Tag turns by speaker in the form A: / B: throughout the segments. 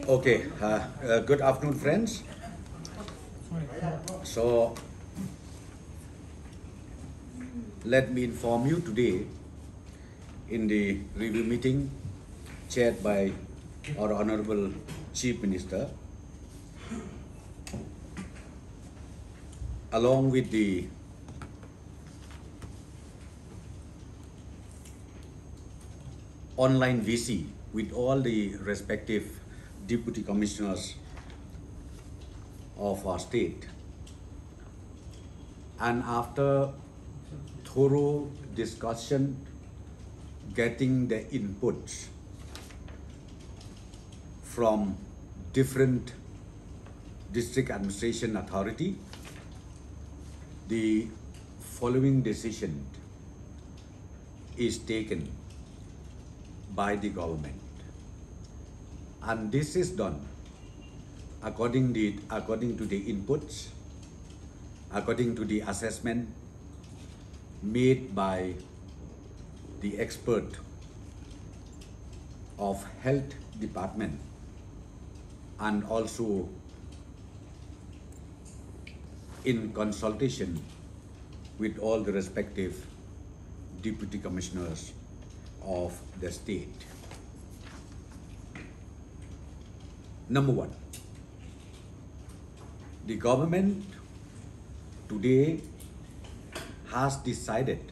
A: Okay, good afternoon, friends. So, let me inform you today in the review meeting chaired by our Honorable Chief Minister, along with the online VC with all the respective deputy commissioners of our state. And after thorough discussion, getting the inputs from different district administration authority, the following decision is taken by the government, and this is done according to the inputs, according to the assessment made by the expert of health department, and also in consultation with all the respective deputy commissioners of the state. Number one, the government today has decided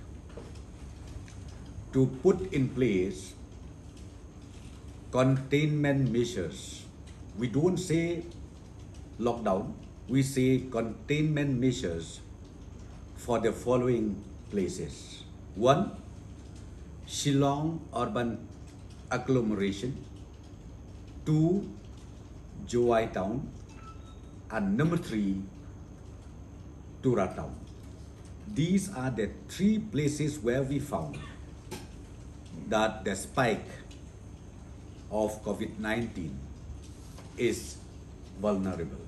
A: to put in place containment measures. We don't say lockdown, we say containment measures for the following places. One, Shillong urban agglomeration. Two, Jowai town. And number three, Tura town. These are the three places where we found that the spike of COVID-19 is vulnerable.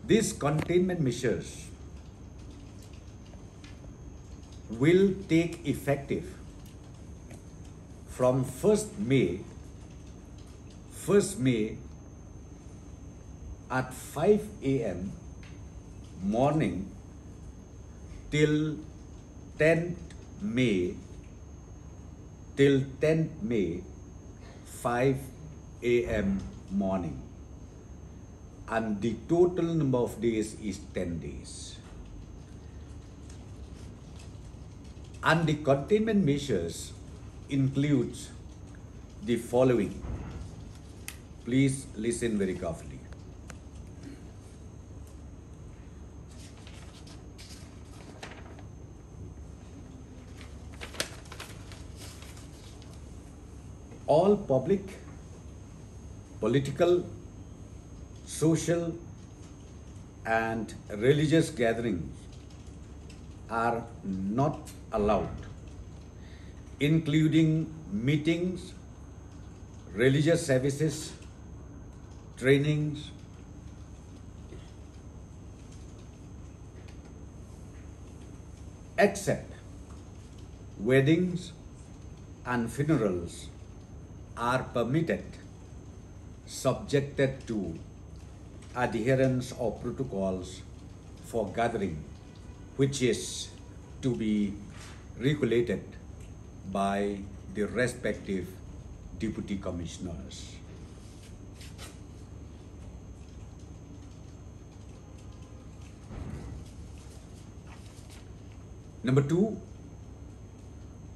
A: These containment measures will take effective from 1st May at 5 a.m. morning till 10th May 5 a.m. morning, and the total number of days is 10 days. And the containment measures includes the following. Please listen very carefully. All public, political, social, and religious gatherings are not allowed, including meetings, religious services, trainings, except weddings and funerals are permitted, subjected to adherence of protocols for gathering, which is to be regulated by the respective deputy commissioners. Number two,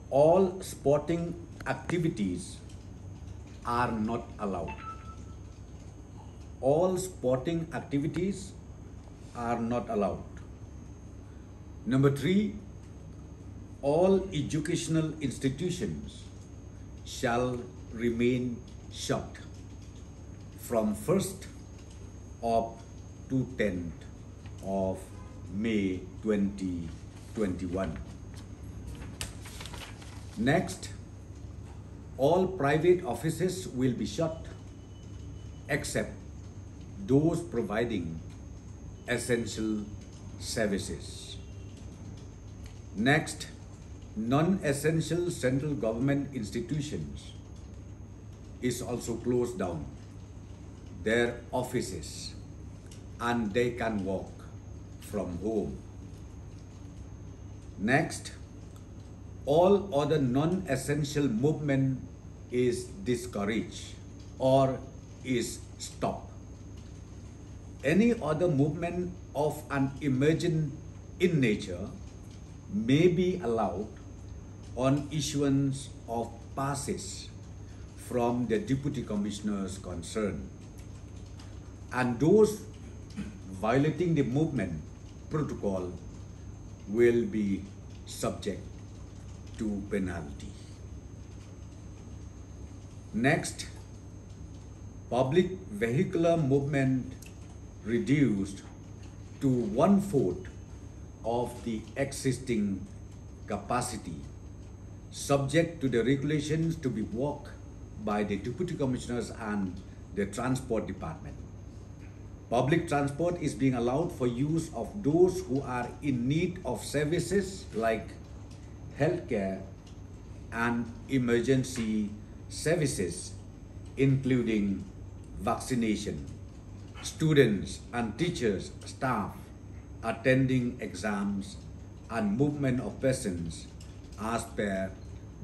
A: all sporting activities are not allowed. All sporting activities are not allowed. Number three, all educational institutions shall remain shut from 1st up to 10th of May 2021. Next, all private offices will be shut except those providing essential services. Next, non-essential central government institutions is also closed down their offices and they can work from home. Next, all other non-essential movement is discouraged or is stopped. Any other movement of an emergent in nature may be allowed on issuance of passes from the Deputy Commissioners concerned, and those violating the movement protocol will be subject to penalty. Next, public vehicular movement reduced to 1/4 of the existing capacity, subject to the regulations to be worked by the Deputy Commissioners and the Transport Department. Public transport is being allowed for use of those who are in need of services like healthcare and emergency services, including vaccination, students and teachers, staff attending exams, and movement of persons as per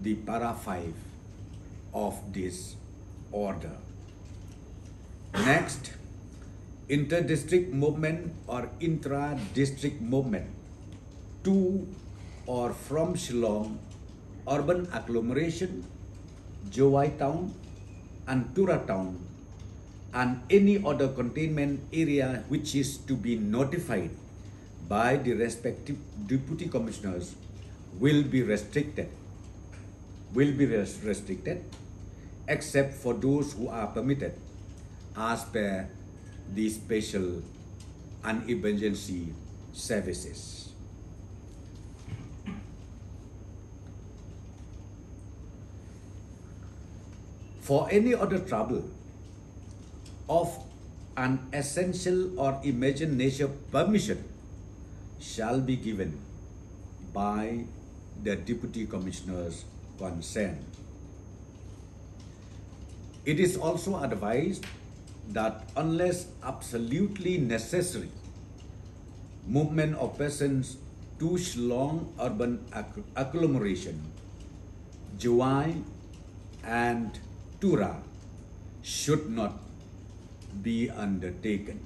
A: the para 5 of this order. Next, inter-district movement or intra-district movement to or from Shillong, urban agglomeration, Jowai town and Tura town, and any other containment area which is to be notified by the respective Deputy Commissioners will be restricted, except for those who are permitted as per the special and emergency services. For any other trouble of an essential or emergent nature, permission shall be given by the Deputy Commissioners concerned. It is also advised that unless absolutely necessary, movement of persons to Shillong urban agglomeration, Jowai and Tura should not be undertaken.